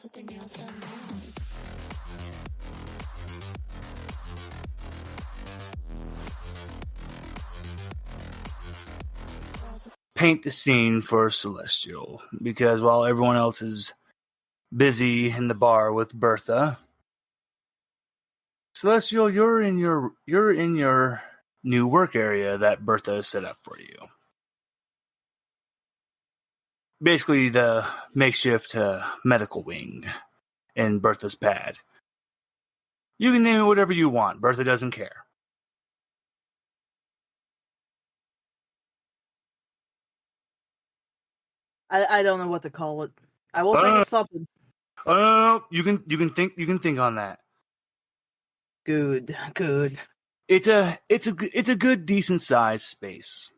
with their nails done now. Paint the scene for Celestial, because while everyone else is busy in the bar with Bertha, Celestial, you're in your new work area that Bertha has set up for you. Basically, the makeshift medical wing in Bertha's pad. You can name it whatever you want. Bertha doesn't care. I don't know what to call it. I will think of something. You can think on that. Good. It's a good, decent sized space.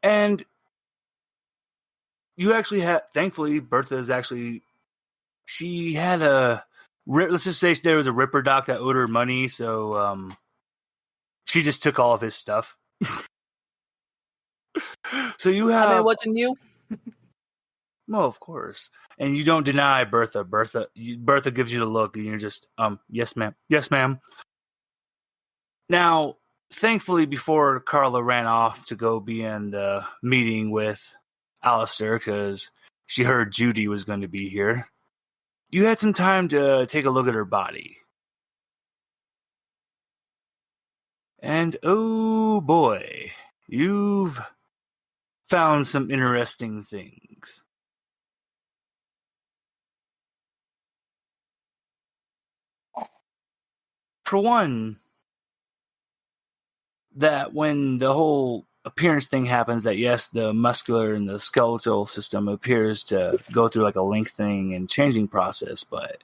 And you actually had, thankfully, Bertha's actually, she had let's just say there was a Ripper doc that owed her money, so she just took all of his stuff. So you have... I mean, what's new? Well, of course. And you don't deny Bertha. Bertha gives you the look, and you're just, yes, ma'am. Yes, ma'am. Now, thankfully, before Carla ran off to go be in the meeting with Alistair, because she heard Judy was going to be here, you had some time to take a look at her body. And, oh boy, you've found some interesting things. For one, that when the whole appearance thing happens, that yes, the muscular and the skeletal system appears to go through like a lengthening and changing process, but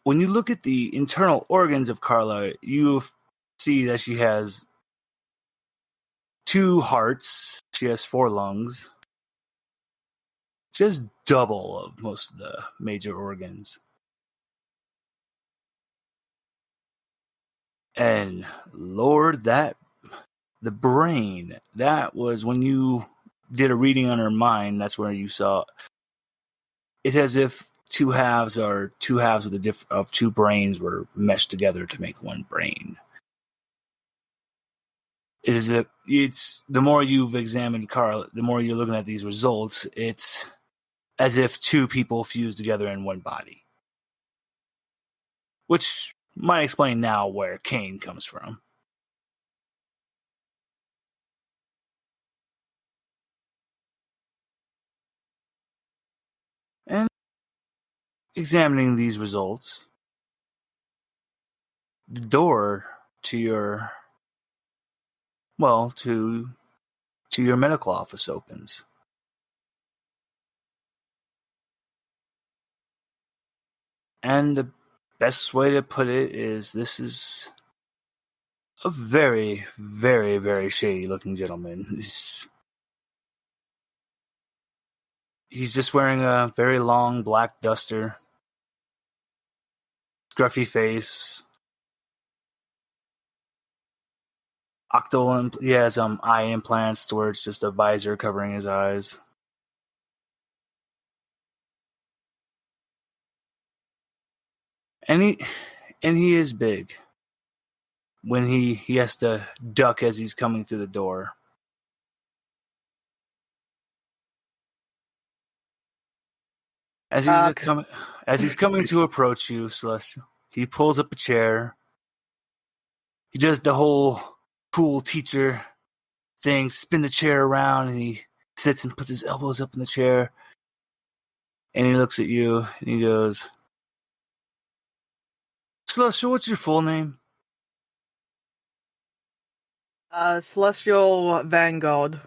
when you look at the internal organs of Carla, you see that she has 2 hearts, she has 4 lungs, just double of most of the major organs. And Lord, the brain, that was when you did a reading on her mind, that's where you saw it's as if 2 halves of 2 brains were meshed together to make one brain. It's the more you've examined Carl, the more you're looking at these results, it's as if 2 people fused together in one body. Which might explain now where Kane comes from. And examining these results, the door to your medical office opens. And the best way to put it is this is a very, very, very shady looking gentleman. He's just wearing a very long black duster, scruffy face, he has eye implants to where it's just a visor covering his eyes. And he is big. When he has to duck as he's coming through the door. As he's coming to approach you, Celestial, he pulls up a chair. He does the whole cool teacher thing, spin the chair around, and he sits and puts his elbows up in the chair. And he looks at you, and he goes, Celestial, what's your full name? Celestial Vanguard.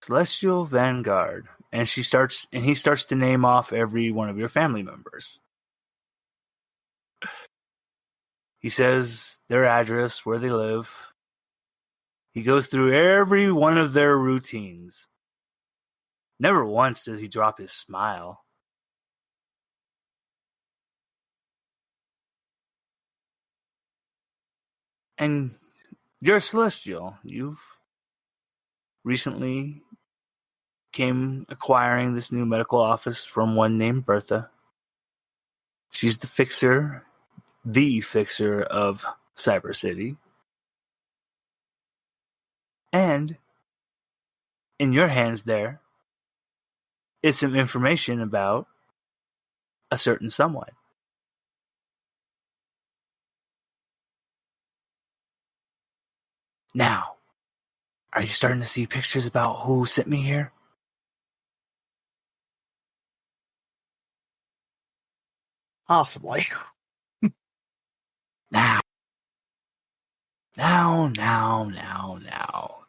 Celestial Vanguard. And he starts to name off every one of your family members. He says their address, where they live. He goes through every one of their routines. Never once does he drop his smile. And you're Celestial. You've recently came acquiring this new medical office from one named Bertha. She's the fixer of Cybercity. And in your hands there is some information about a certain someone. Now, are you starting to see pictures about who sent me here? Possibly. Now.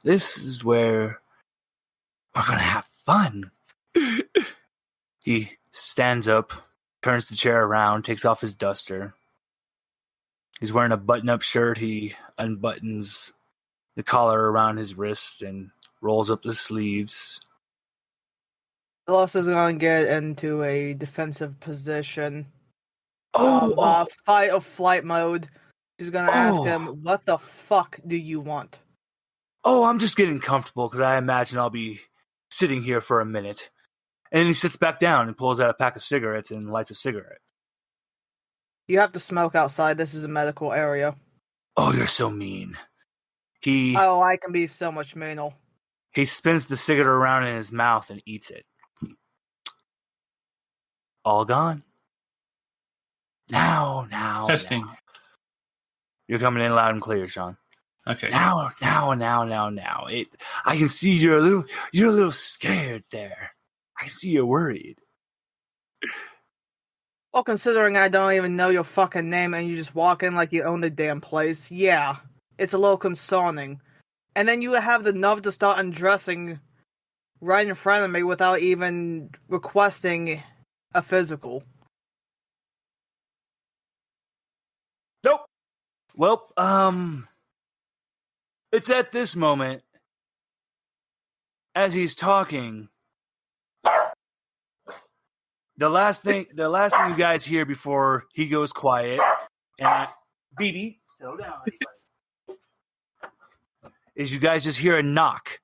This is where we're gonna have fun. He stands up, turns the chair around, takes off his duster. He's wearing a button-up shirt. He unbuttons the collar around his wrist and rolls up the sleeves. Celeste is going to get into a defensive position. Oh! Fight or flight mode. She's going to ask him, what the fuck do you want? Oh, I'm just getting comfortable because I imagine I'll be sitting here for a minute. And then he sits back down and pulls out a pack of cigarettes and lights a cigarette. You have to smoke outside. This is a medical area. Oh, you're so mean. I can be so much meaner. He spins the cigarette around in his mouth and eats it. All gone. Now. Testing. You're coming in loud and clear, Sean. Okay. Now. I can see you're a little scared there. I see you're worried. Well, considering I don't even know your fucking name and you just walk in like you own the damn place, yeah, it's a little concerning. And then you have the nerve to start undressing right in front of me without even requesting a physical. Nope. Well, it's at this moment, as he's talking, the last thing you guys hear before he goes quiet, and BB, settle down, is you guys just hear a knock,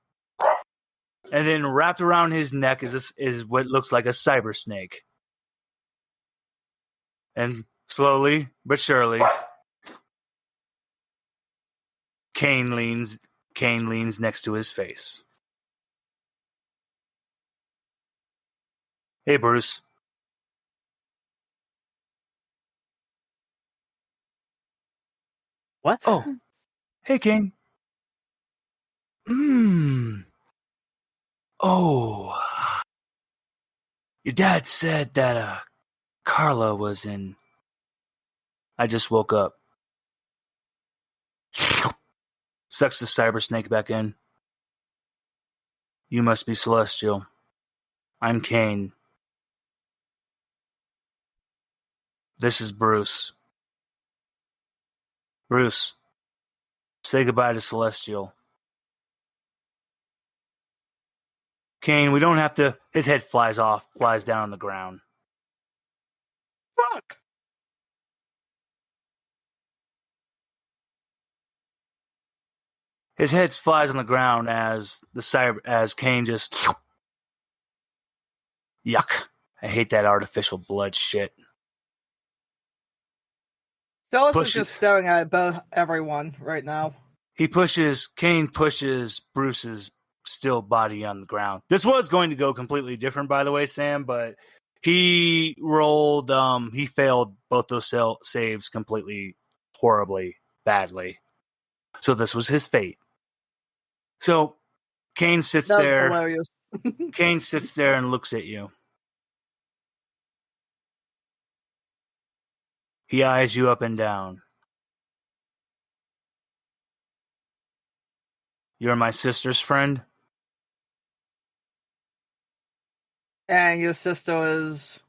and then wrapped around his neck is what looks like a cyber snake, and slowly but surely, Kane leans next to his face. Hey, Bruce. What? Oh, hey, Kane. Oh, your dad said that Carla was in. I just woke up. Sucks the cyber snake back in. You must be Celestial. I'm Kane. This is Bruce. Bruce, say goodbye to Celestial. Kane, we don't have to. His head flies down on the ground. Fuck! His head flies on the ground as Kane just. Yuck. I hate that artificial blood shit. Celeste is just staring at everyone right now. Kane pushes Bruce's still body on the ground. This was going to go completely different, by the way, Sam, but he failed both those saves completely horribly, badly. So this was his fate. So Kane sits there. Hilarious. Kane sits there and looks at you. He eyes you up and down. You're my sister's friend? And your sister is...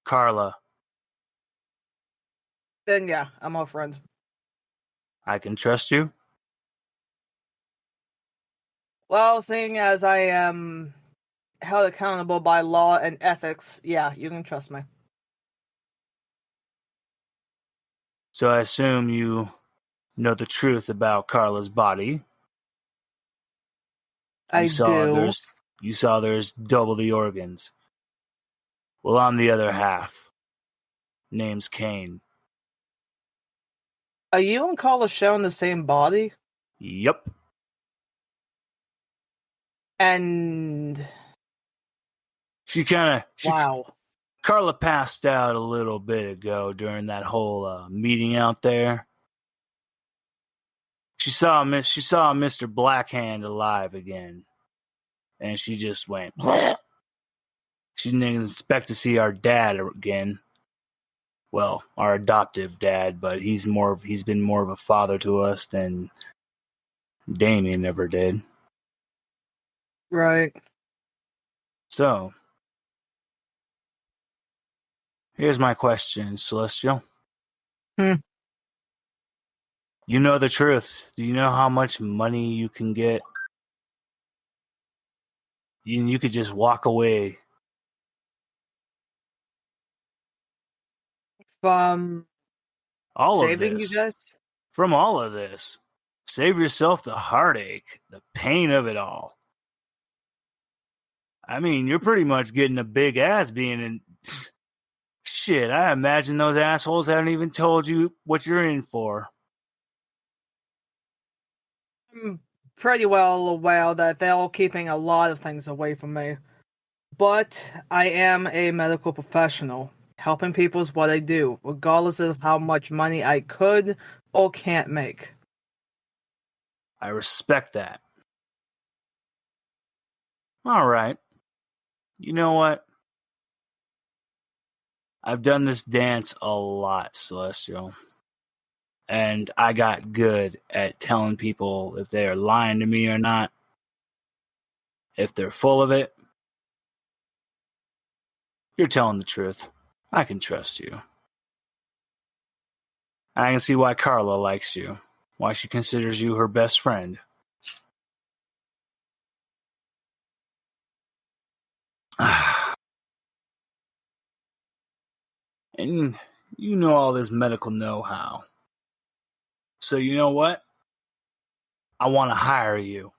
Carla. Then yeah, I'm her friend. I can trust you? Well, seeing as I am held accountable by law and ethics, yeah, you can trust me. So I assume you know the truth about Carla's body. I do. You saw there's double the organs. Well, I'm the other half. Name's Kane. Are you and Carla sharing the same body? Yep. And wow. Carla passed out a little bit ago during that whole meeting out there. She saw Mr. Blackhand alive again, and she just went. Bleh. She didn't expect to see our dad again. Well, our adoptive dad, but he's been more of a father to us than Damien ever did. Right. So, here's my question, Celestial. You know the truth. Do you know how much money you can get? You could just walk away. From all saving of this. You guys? From all of this. Save yourself the heartache, the pain of it all. I mean, you're pretty much getting a big ass being in... Shit, I imagine those assholes haven't even told you what you're in for. I'm pretty well aware that they're all keeping a lot of things away from me. But I am a medical professional. Helping people is what I do, regardless of how much money I could or can't make. I respect that. All right. You know what? I've done this dance a lot, Celestial. And I got good at telling people if they are lying to me or not. If they're full of it. You're telling the truth. I can trust you. I can see why Carla likes you. Why she considers you her best friend. And you know all this medical know-how. So you know what? I want to hire you.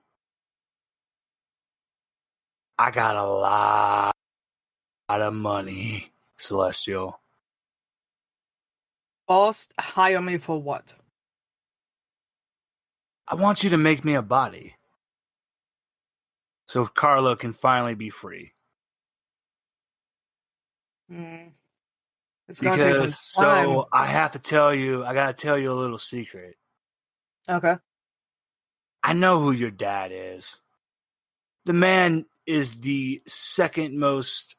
I got a lot of money, Celestial. Boss, hire me for what? I want you to make me a body. So Carla can finally be free. It's gonna take some time. So I gotta tell you a little secret. Okay. I know who your dad is. The man is the second most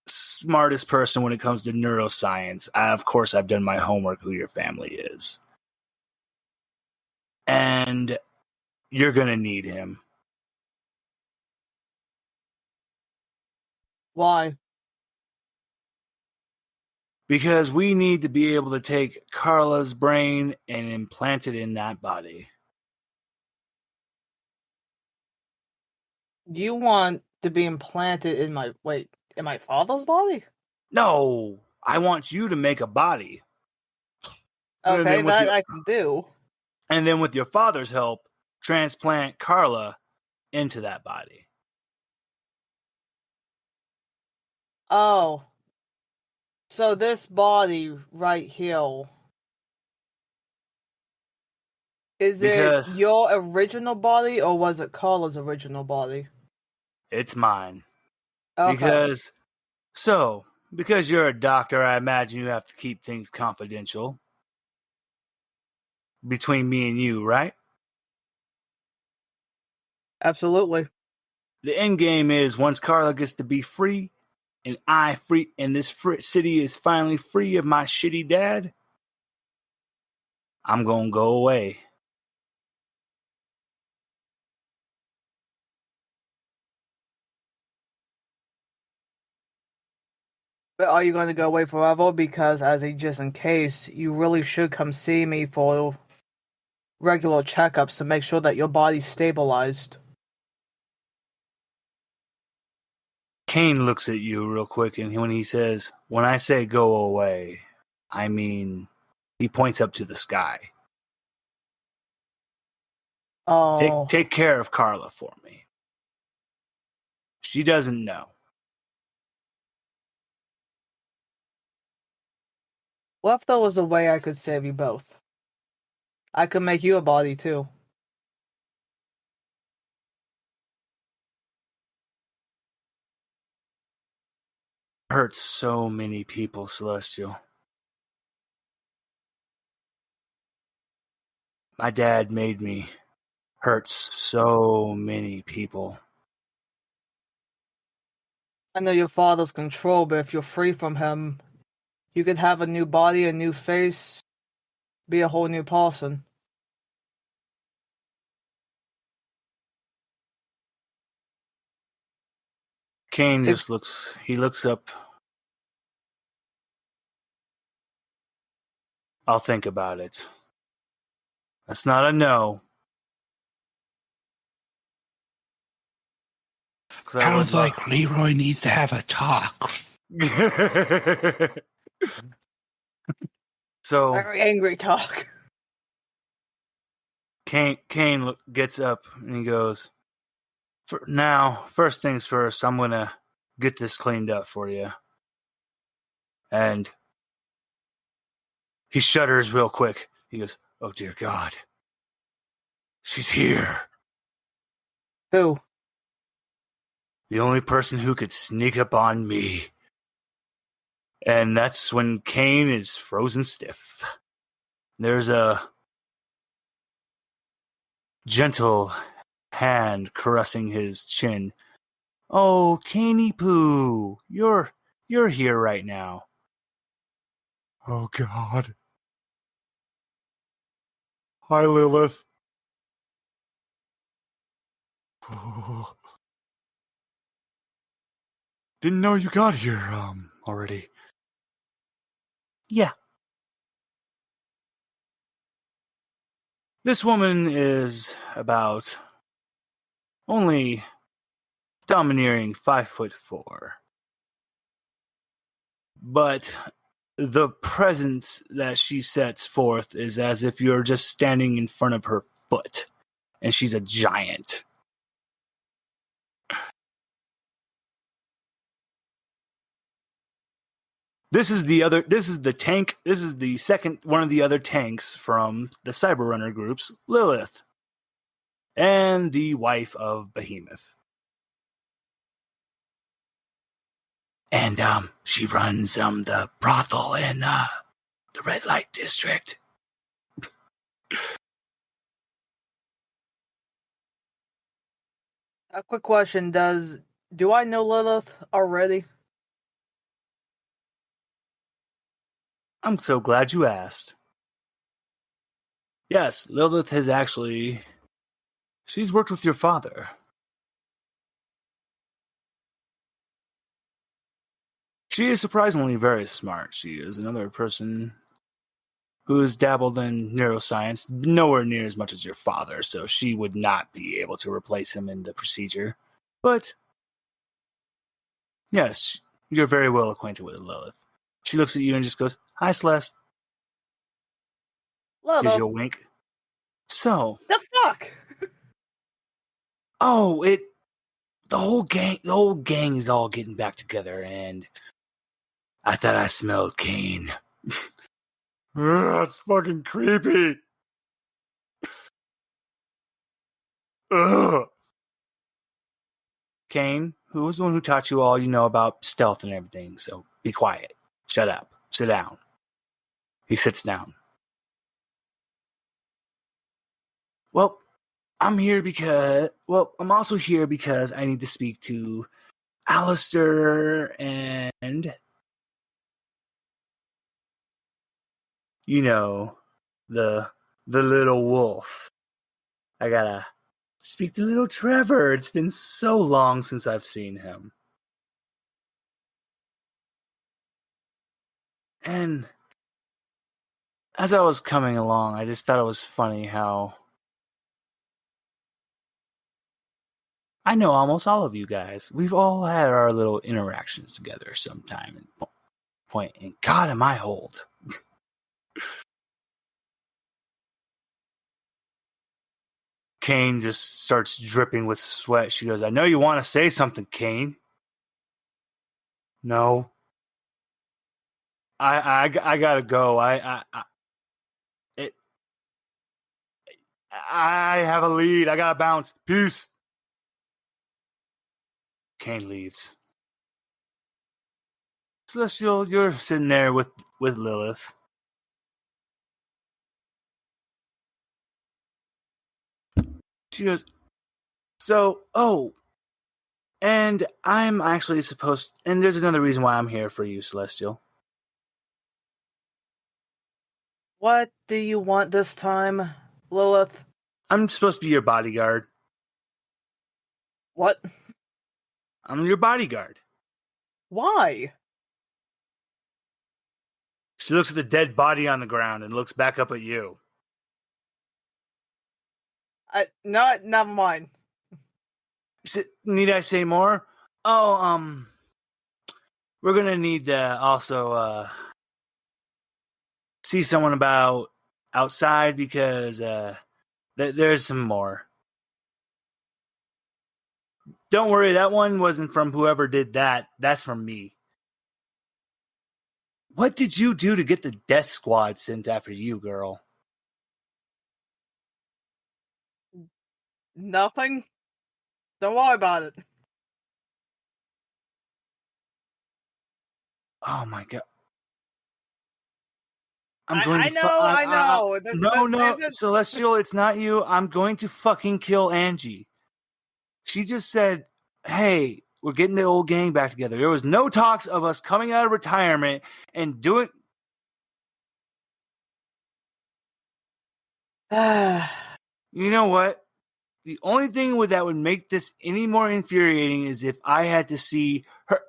smartest person when it comes to neuroscience. Of course, I've done my homework who your family is. And you're going to need him. Why? Because we need to be able to take Carla's brain and implant it in that body. You want to be implanted in my father's body? No, I want you to make a body. Okay, that I can do. And then with your father's help, transplant Carla into that body. Oh. So this body right here, is it your original body or was it Carla's original body? It's mine. Okay. Because you're a doctor, I imagine you have to keep things confidential. Between me and you, right? Absolutely. The end game is once Carla gets to be free, and this city is finally free of my shitty dad, I'm gonna go away. But are you going to go away forever? Because just in case, you really should come see me for regular checkups to make sure that your body's stabilized. Kane looks at you real quick, and when he says, when I say go away, I mean, he points up to the sky. Oh. Take care of Carla for me. She doesn't know. What if there was a way I could save you both? I could make you a body too. Hurts so many people, Celestial. My dad made me hurt so many people. I know your father's control, but if you're free from him, you could have a new body, a new face, be a whole new person. Kane just looks up. I'll think about it. That's not a no. Sounds like Leroy needs to have a talk. So very angry talk. Kane gets up and he goes, first things first, I'm going to get this cleaned up for you. And he shudders real quick. He goes, oh, dear God. She's here. Who? The only person who could sneak up on me. And that's when Kane is frozen stiff. There's a gentle hand caressing his chin. Oh, Caney Poo, you're here right now. Oh, God. Hi, Lilith. Oh. Didn't know you got here, already. Yeah. This woman is about only domineering 5'4". But the presence that she sets forth is as if you're just standing in front of her foot, and she's a giant. This is the tank. This is the second one of the other tanks from the Cyberrunner groups, Lilith, and the wife of Behemoth. And she runs the brothel in the red light district. A quick question, do I know Lilith already? I'm so glad you asked. Yes, Lilith has she's worked with your father. She is surprisingly very smart. She is another person who has dabbled in neuroscience, nowhere near as much as your father, so she would not be able to replace him in the procedure. But, yes, you're very well acquainted with Lilith. She looks at you and just goes, hi, Celeste. Lilith. Gives you a wink. So. The fuck? Oh, the whole gang is all getting back together, and I thought I smelled Kane. That's fucking creepy. Ugh. Kane, who was the one who taught you all you know about stealth and everything, so be quiet. Shut up. Sit down. He sits down. Well, I'm also here because I need to speak to Alistair and, you know, the little wolf. I gotta speak to little Trevor. It's been so long since I've seen him. And as I was coming along, I just thought it was funny how I know almost all of you guys. We've all had our little interactions together sometime and point. And God, am I old. Kane just starts dripping with sweat. She goes, I know you want to say something, Kane. No. I gotta go. I have a lead. I gotta bounce. Peace. Kane leaves. Celestial, you're sitting there with Lilith. She goes, and I'm actually supposed, and there's another reason why I'm here for you, Celestial. What do you want this time, Lilith? I'm supposed to be your bodyguard. What? I'm your bodyguard. Why? She looks at the dead body on the ground and looks back up at you. No, never mind. Need I say more? Oh, we're gonna need to also see someone about outside because there's some more. Don't worry, that one wasn't from whoever did that. That's from me. What did you do to get the death squad sent after you, girl? Nothing. Don't worry about it. Oh my god. I know. No, Celestial, it's not you. I'm going to fucking kill Angie. She just said, hey, we're getting the old gang back together. There was no talks of us coming out of retirement and doing... You know what? The only thing that would make this any more infuriating is if I had to see her...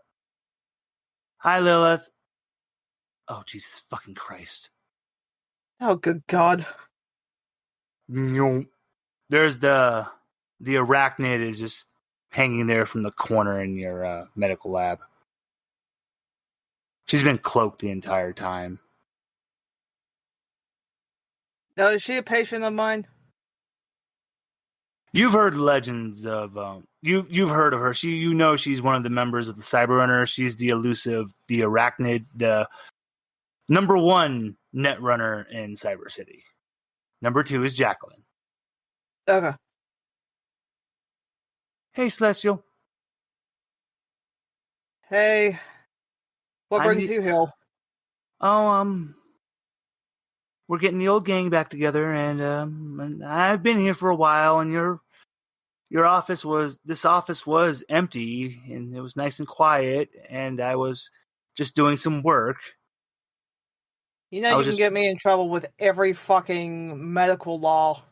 Hi, Lilith. Oh, Jesus fucking Christ. Oh, good God. There's the arachnid is just hanging there from the corner in your medical lab. She's been cloaked the entire time. Now, is she a patient of mine? You've heard legends of you've heard of her. She's one of the members of the Cyberrunner. She's the elusive, the arachnid, the number 1 net runner in Cybercity. Number 2 is Jacqueline. Okay. Hey, Celestial. Hey. What brings you here? Oh, we're getting the old gang back together, and I've been here for a while, and this office was empty, and it was nice and quiet, and I was just doing some work. You know you can get me in trouble with every fucking medical law.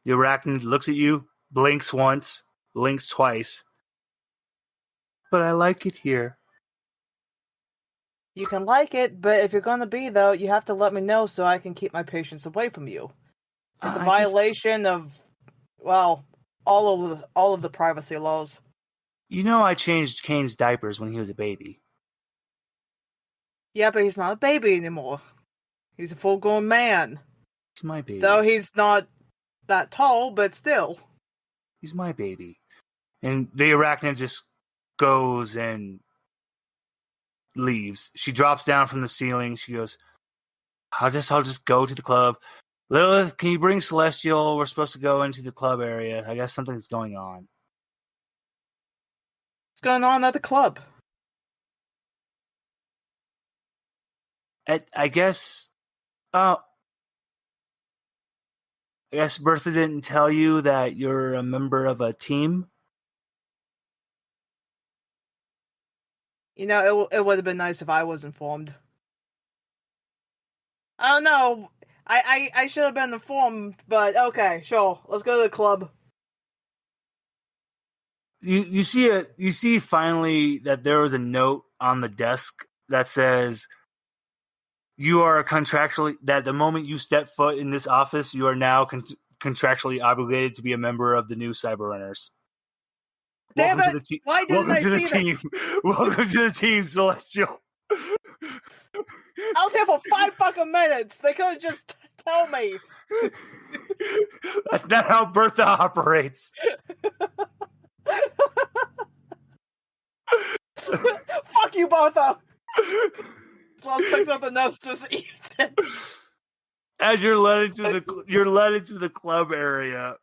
The arachnid looks at you, blinks once, blinks twice. But I like it here. You can like it, but if you're going to be, though, you have to let me know so I can keep my patients away from you. It's a violation of, well, all of the privacy laws. You know I changed Kane's diapers when he was a baby. Yeah, but he's not a baby anymore. He's a full-grown man. He's my baby. Though he's not that tall, but still. He's my baby. And the arachnid just goes and leaves. She drops down from the ceiling. She goes, I'll just go to the club. Lilith, can you bring Celestial? We're supposed to go into the club area. I guess something's going on. What's going on at the club? I guess Bertha didn't tell you that you're a member of a team? You know, it would have been nice if I was informed. I don't know. I should have been informed, but okay, sure. Let's go to the club. You see finally that there was a note on the desk that says you are contractually, that the moment you step foot in this office, you are now contractually obligated to be a member of the new Cyberrunners. Damn it! Why didn't I see this? Welcome to the team, Celestial. I was here for 5 fucking minutes. They could have just told me. That's not how Bertha operates. Fuck you, Bertha. Sloth picks up the notes, just eats it. As you're led into the club area.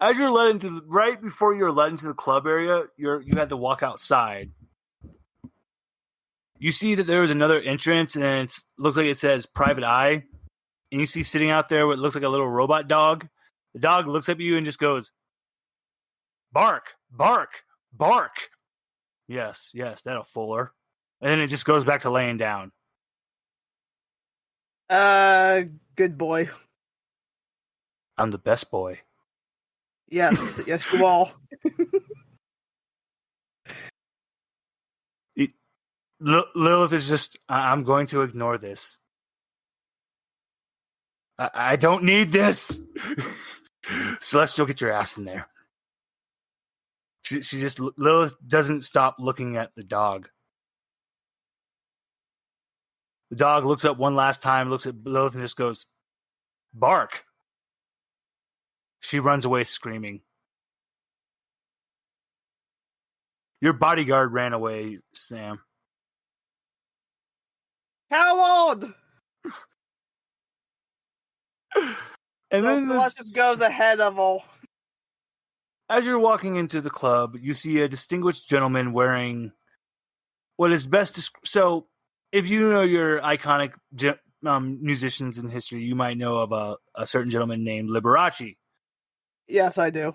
As you're led into right before you're led into the club area, you had to walk outside. You see that there was another entrance, and it looks like it says Private Eye. And you see sitting out there what looks like a little robot dog. The dog looks at you and just goes, bark, bark, bark. Yes, that'll fool her. And then it just goes back to laying down. Good boy. I'm the best boy. Yes, yes, you all. Lilith is just, I'm going to ignore this. I don't need this. Celestial, get your ass in there. Lilith doesn't stop looking at the dog. The dog looks up one last time, looks at Lilith, and just goes, bark. She runs away screaming. Your bodyguard ran away, Sam. Coward! And then Celestial goes ahead of all. As you're walking into the club, you see a distinguished gentleman wearing what is best. So, if you know your iconic musicians in history, you might know of a certain gentleman named Liberace. Yes, I do.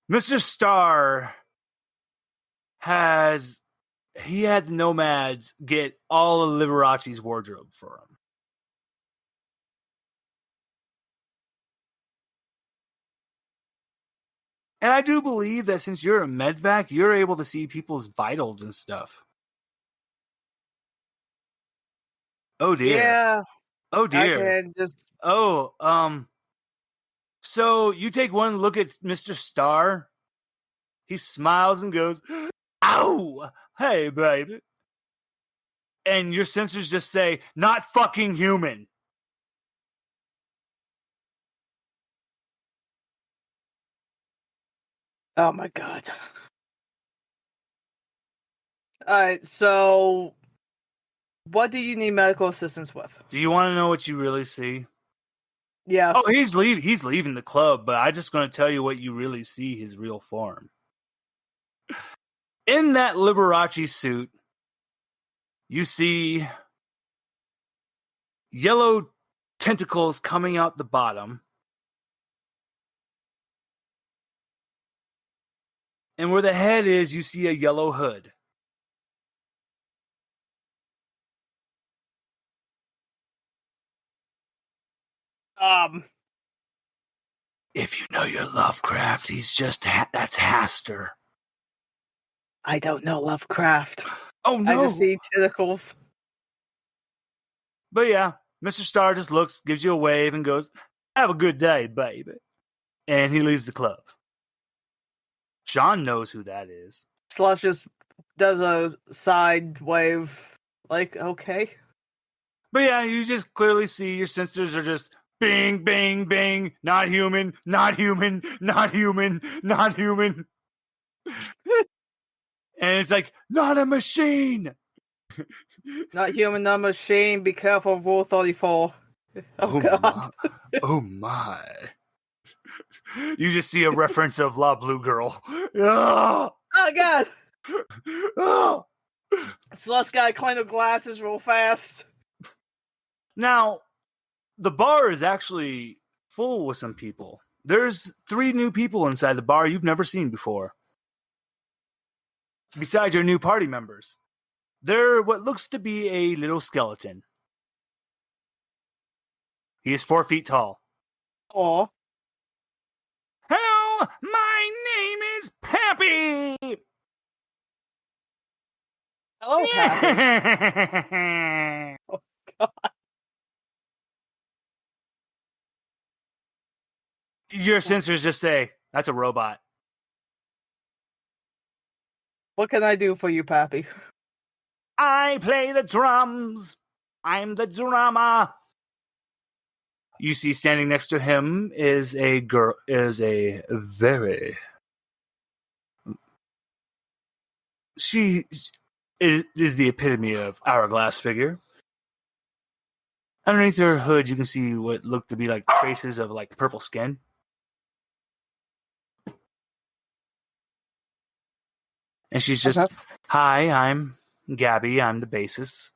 Mr. Starr had the Nomads get all of Liberace's wardrobe for him. And I do believe that since you're a medvac, you're able to see people's vitals and stuff. Oh dear. Yeah. Oh dear. I can just... So you take one look at Mr. Starr. He smiles and goes, "Ow! Hey, baby." And your sensors just say, "Not fucking human." Oh my god. Alright, so what do you need medical assistance with? Do you want to know what you really see? Yes. Oh, he's leaving the club, but I'm just going to tell you what you really see, his real form. In that Liberace suit, you see yellow tentacles coming out the bottom. And where the head is, you see a yellow hood. If you know your Lovecraft, he's just that's Haster. I don't know Lovecraft. Oh no! I just see tentacles. But yeah, Mr. Starr just looks, gives you a wave, and goes, "Have a good day, baby." And he leaves the club. John knows who that is. Slush just does a side wave, like, okay. But yeah, you just clearly see your sensors are just bing, bing, bing, not human, not human, not human, not human. And it's like, not a machine. Not human, not machine. Be careful of Rule 34. Oh god. My. Oh my. You just see a reference of La Blue Girl. Oh god. Oh. Slush gotta clean the glasses real fast. Now, the bar is actually full with some people. There's 3 new people inside the bar you've never seen before. Besides your new party members. They're what looks to be a little skeleton. He is 4 feet tall. Aw. Hello, my name is Pappy. Hello, Pappy. Oh, God. Your sensors just say, that's a robot. What can I do for you, Pappy? I play the drums. I'm the drummer. You see, standing next to him is a girl. She is the epitome of hourglass figure. Underneath her hood, you can see what look to be like traces of like purple skin. And she's just, Hi, I'm Gabby. I'm the bassist.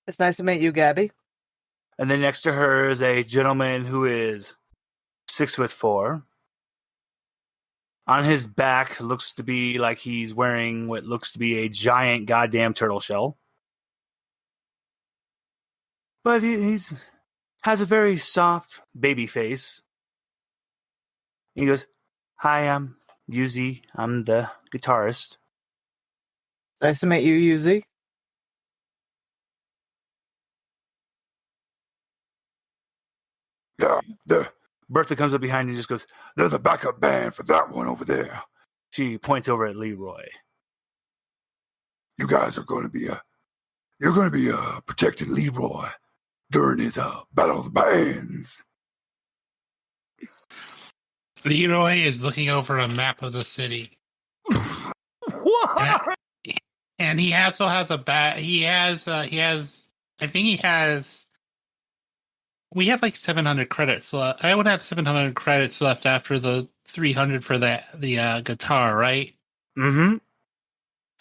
It's nice to meet you, Gabby. And then next to her is a gentleman who is 6'4". On his back looks to be like he's wearing what looks to be a giant goddamn turtle shell. But he's has a very soft baby face. He goes, Hi, I'm Yuzi. I'm the guitarist. Nice to meet you, Yuzi. Yeah, Bertha comes up behind you and just goes, they're the backup band for that one over there. She points over at Leroy. You guys are going to be protecting Leroy during his battle of the bands. Leroy is looking over a map of the city. What? And he also has a bat. He has. I think he has. We have like 700 credits left. I would have 700 credits left after the 300 for the guitar, right? Mm-hmm.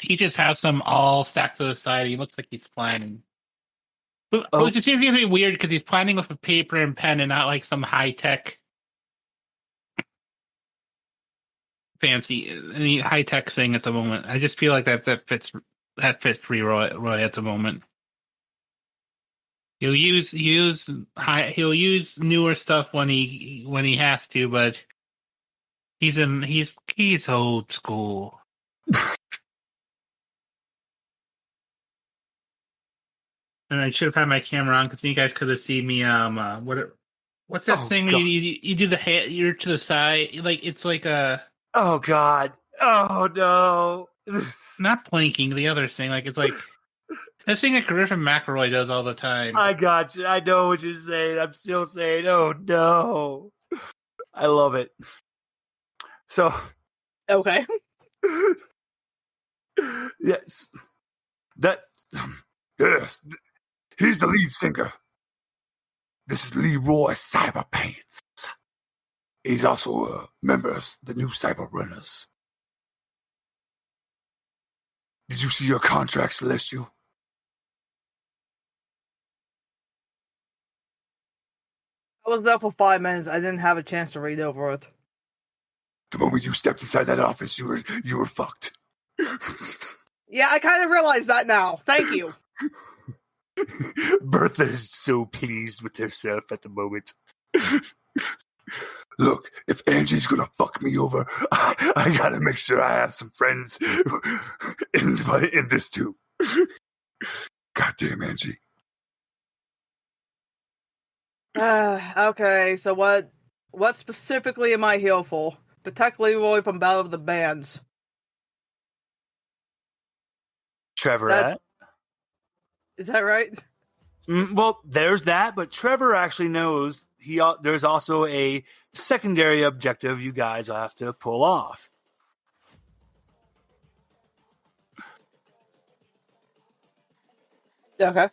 He just has them all stacked to the side. He looks like he's planning. Which seems to be weird because he's planning with a paper and pen and not like some high tech, fancy, high tech thing at the moment. I just feel like that fits Roy at the moment. He'll use newer stuff when he has to, but he's old school. And I should have had my camera on because you guys could have seen me. What's that thing where you do the head? You're to the side, like it's like a. Oh God! Oh no! Not planking. The other thing, like it's like. This thing that Griffin McElroy does all the time. I got you. I know what you're saying. I'm still saying, oh no. I love it. So. Okay. Yes. Yes. He's the lead singer. This is Leroy Cyberpants. He's also a member of the new Cyber Runners. Did you see your contract, Celestial? I was there for 5 minutes. I didn't have a chance to read over it. The moment you stepped inside that office, you were fucked. Yeah, I kind of realize that now. Thank you. Bertha is so pleased with herself at the moment. Look, if Angie's gonna fuck me over, I gotta make sure I have some friends in this too. Goddamn, Angie. Okay, so what specifically am I here for? Protect Leroy from Battle of the Bands. Trevor, is that right? Well, there's that, but Trevor actually knows there's also a secondary objective you guys will have to pull off. Okay.